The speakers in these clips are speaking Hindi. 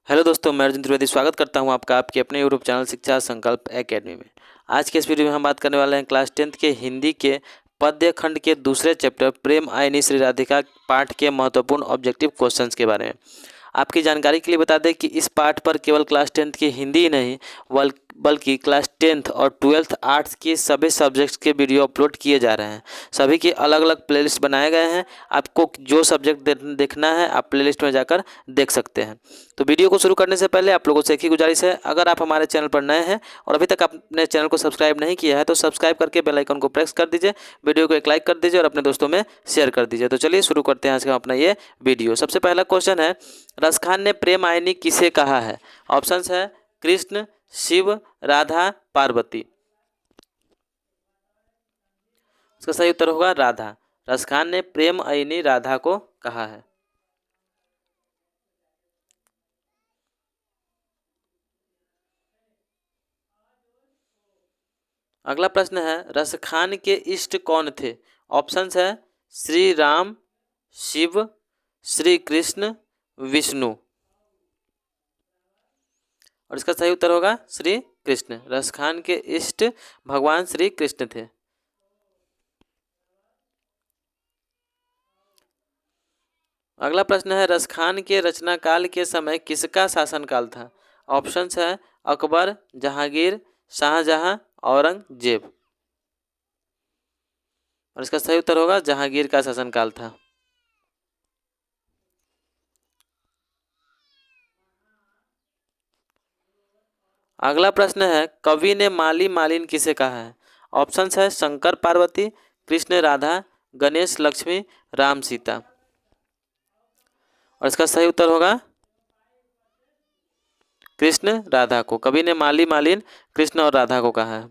हेलो दोस्तों, मैं अर्जुन त्रिवेदी स्वागत करता हूं आपका आपके अपने यूट्यूब चैनल शिक्षा संकल्प एकेडमी में। आज के इस वीडियो में हम बात करने वाले हैं क्लास 10th के हिंदी के पद्य खंड के दूसरे चैप्टर प्रेम आइनी श्री राधिका पाठ के महत्वपूर्ण ऑब्जेक्टिव क्वेश्चंस के बारे में। आपकी जानकारी के लिए बता दें कि इस पाठ पर केवल क्लास 10th की हिंदी ही नहीं बल्कि क्लास 10th और 12th आर्ट्स के सभी सब्जेक्ट्स के वीडियो अपलोड किए जा रहे हैं। सभी के अलग अलग प्लेलिस्ट बनाए गए हैं। आपको जो सब्जेक्ट देखना है आप प्लेलिस्ट में जाकर देख सकते हैं। तो वीडियो को शुरू करने से पहले आप लोगों से एक ही गुजारिश है, अगर आप हमारे चैनल पर नए हैं और अभी तक आपने चैनल को सब्सक्राइब नहीं किया है तो सब्सक्राइब करके बेल आइकन को प्रेस कर दीजिए, वीडियो को एक लाइक कर दीजिए और अपने दोस्तों में शेयर कर दीजिए। तो चलिए शुरू करते हैं आज का अपना ये वीडियो। सबसे पहला क्वेश्चन है, रसखान ने प्रेम आइनी किसे कहा है? ऑप्शंस है कृष्ण, शिव, राधा, पार्वती। इसका सही उत्तर होगा राधा। रसखान ने प्रेम आइनी राधा को कहा है। अगला प्रश्न है, रसखान के इष्ट कौन थे? ऑप्शंस है श्री राम, शिव, श्री कृष्ण, विष्णु। और इसका सही उत्तर होगा श्री कृष्ण। रसखान के इष्ट भगवान श्री कृष्ण थे। अगला प्रश्न है, रसखान के रचना काल के समय किसका शासनकाल था? ऑप्शंस है अकबर, जहांगीर, शाहजहां, औरंगजेब। और इसका सही उत्तर होगा जहांगीर का शासनकाल था। अगला प्रश्न है, कवि ने माली मालिन किसे कहा है? ऑप्शंस है शंकर पार्वती, कृष्ण राधा, गणेश लक्ष्मी, राम सीता। और इसका सही उत्तर होगा कृष्ण राधा को। कवि ने माली मालिन कृष्ण और राधा को कहा है।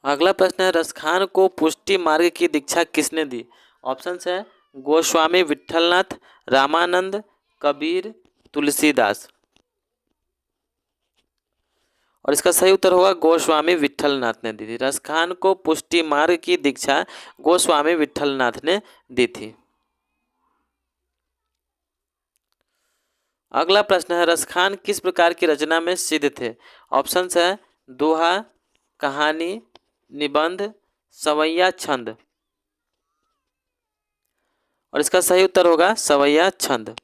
अगला प्रश्न है, रसखान को पुष्टि मार्ग की दीक्षा किसने दी? ऑप्शंस है गोस्वामी विठलनाथ, रामानंद, कबीर, तुलसीदास। और इसका सही उत्तर होगा गोस्वामी विठलनाथ ने दी थी। रसखान को पुष्टि मार्ग की दीक्षा गोस्वामी विठलनाथ ने दी थी। अगला प्रश्न है, रसखान किस प्रकार की रचना में सिद्ध थे? ऑप्शंस है दोहा, कहानी, निबंध, सवैया, छंद। और इसका सही उत्तर होगा सवैया छंद।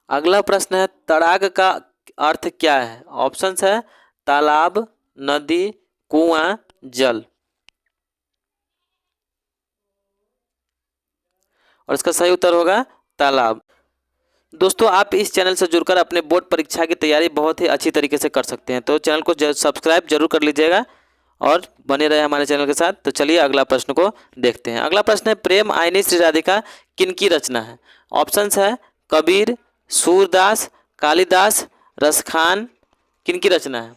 अगला प्रश्न है, तड़ाग का अर्थ क्या है? ऑप्शंस है तालाब, नदी, कुआं, जल। और इसका सही उत्तर होगा तालाब। दोस्तों, आप इस चैनल से जुड़कर अपने बोर्ड परीक्षा की तैयारी बहुत ही अच्छी तरीके से कर सकते हैं, तो चैनल को सब्सक्राइब जरूर कर लीजिएगा और बने रहे हमारे चैनल के साथ। तो चलिए अगला प्रश्न को देखते हैं। अगला प्रश्न है, प्रेम आइनी श्री राधिका किनकी रचना है? ऑप्शंस है कबीर, सूरदास, कालिदास, रसखान। किनकी रचना है?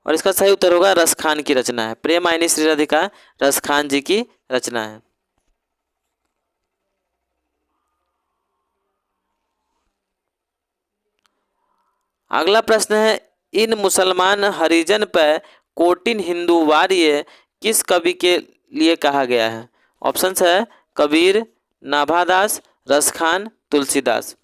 और इसका सही उत्तर होगा रसखान की रचना है। प्रेम आइनी श्री राधिका रसखान जी की रचना है। अगला प्रश्न है, इन मुसलमान हरिजन पर कोटिन हिंदू वार्य किस कवि के लिए कहा गया है? ऑप्शंस है कबीर, नाभादास, रसखान, तुलसीदास।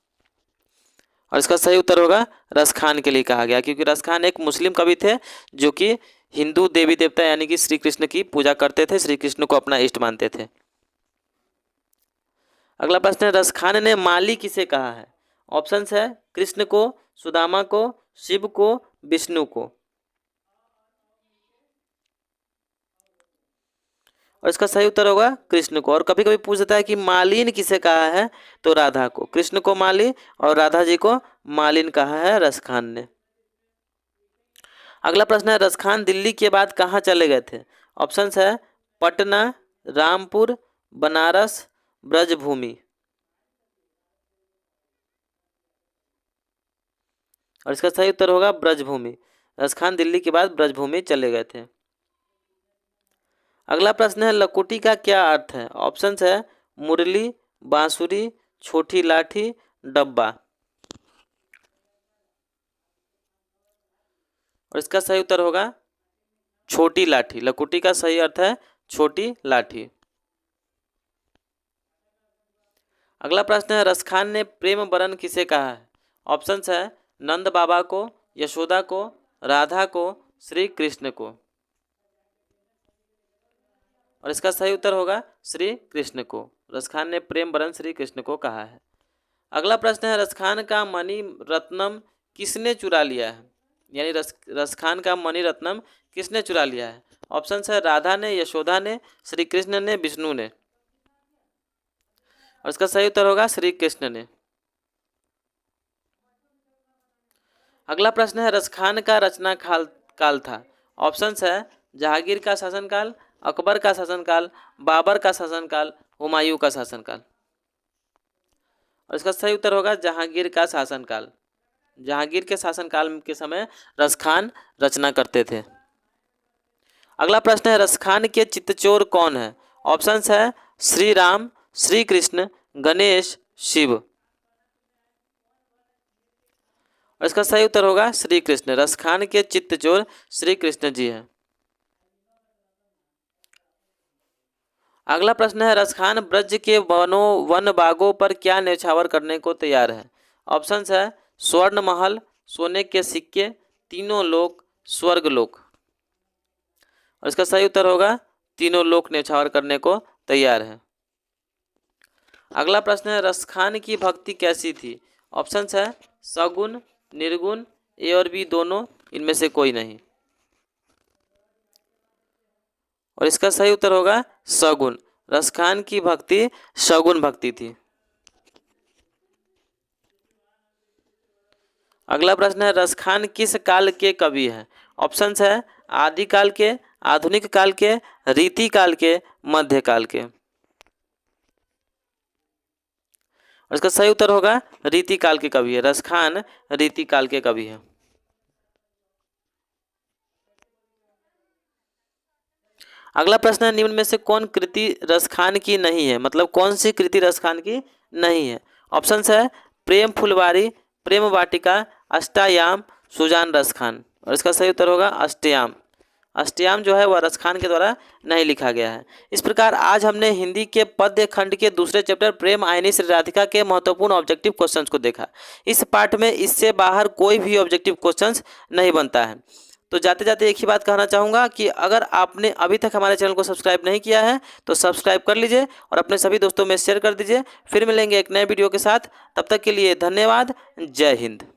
और इसका सही उत्तर होगा रसखान के लिए कहा गया, क्योंकि रसखान एक मुस्लिम कवि थे जो कि हिंदू देवी देवता यानी कि श्री कृष्ण की पूजा करते थे, श्री कृष्ण को अपना इष्ट मानते थे। अगला प्रश्न है, रसखान ने माली किसे कहा है? ऑप्शंस है कृष्ण को, सुदामा को, शिव को, विष्णु को। और इसका सही उत्तर होगा कृष्ण को। और कभी कभी पूछ देता है कि मालिन किसे कहा है, तो राधा को। कृष्ण को माली और राधा जी को मालिन कहा है रसखान ने। अगला प्रश्न है, रसखान दिल्ली के बाद कहाँ चले गए थे? ऑप्शंस है पटना, रामपुर, बनारस, ब्रजभूमि। और इसका सही उत्तर होगा ब्रजभूमि। रसखान दिल्ली के बाद ब्रजभूमि चले गए थे। अगला प्रश्न है लकुटी का क्या अर्थ है? ऑप्शंस है मुरली, बांसुरी, छोटी लाठी, डब्बा। और इसका सही उत्तर होगा छोटी लाठी। लकुटी का सही अर्थ है छोटी लाठी। अगला प्रश्न है रसखान ने प्रेम वरन किसे कहा है? ऑप्शंस है नंद बाबा को, यशोदा को, राधा को, श्री कृष्ण को। और इसका सही उत्तर होगा श्री कृष्ण को। रसखान ने प्रेम वरन श्री कृष्ण को कहा है। अगला प्रश्न है रसखान का मणि रत्नम किसने चुरा लिया है? यानी रसखान का मणि रत्नम किसने चुरा लिया है? ऑप्शंस है राधा ने, यशोदा ने, श्री कृष्ण ने, विष्णु ने। और इसका सही उत्तर होगा श्री कृष्ण ने। अगला प्रश्न है रसखान का रचना काल था। ऑप्शंस है जहांगीर का शासनकाल, अकबर का शासनकाल, बाबर का शासनकाल, हुमायूं का शासनकाल। और इसका सही उत्तर होगा जहांगीर का शासनकाल। जहांगीर के शासनकाल के समय रसखान रचना करते थे। अगला प्रश्न है रसखान के चित्तचोर कौन है? ऑप्शंस है श्री राम, श्री कृष्ण, गणेश, शिव। और इसका सही उत्तर होगा श्री कृष्ण। रसखान के चित्तचोर श्री कृष्ण जी हैं। अगला प्रश्न है रसखान ब्रज के वन बागों पर क्या न्यौछावर करने को तैयार है? ऑप्शंस है स्वर्ण महल, सोने के सिक्के, तीनों लोक, स्वर्ग लोक। और इसका सही उत्तर होगा तीनों लोक न्यौछावर करने को तैयार है। अगला प्रश्न है रसखान की भक्ति कैसी थी? ऑप्शंस है सगुण, निर्गुण, ए और बी दोनों, इनमें से कोई नहीं। और इसका सही उत्तर होगा सगुण। रसखान की भक्ति सगुण भक्ति थी। अगला प्रश्न है रसखान किस काल के कवि हैं? ऑप्शंस है आदि काल के, आधुनिक काल के, रीति काल के, मध्य काल के। और इसका सही उत्तर होगा रीति काल के कवि है। रसखान रीति काल के कवि है। अगला प्रश्न है निम्न में से कौन कृति रसखान की नहीं है? मतलब कौन सी कृति रसखान की नहीं है? ऑप्शंस है प्रेम फुलवारी, प्रेम वाटिका, अष्टयाम, सुजान रसखान। और इसका सही उत्तर होगा अष्टयाम। अष्टयाम जो है वह रसखान के द्वारा नहीं लिखा गया है। इस प्रकार आज हमने हिंदी के पद्य खंड के दूसरे चैप्टर प्रेम आयनी श्री राधिका के महत्वपूर्ण ऑब्जेक्टिव क्वेश्चंस को देखा। इस पार्ट में इससे बाहर कोई भी ऑब्जेक्टिव क्वेश्चंस नहीं बनता है। तो जाते जाते एक ही बात कहना चाहूँगा कि अगर आपने अभी तक हमारे चैनल को सब्सक्राइब नहीं किया है तो सब्सक्राइब कर लीजिए और अपने सभी दोस्तों में शेयर कर दीजिए। फिर मिलेंगे एक नए वीडियो के साथ। तब तक के लिए धन्यवाद। जय हिंद।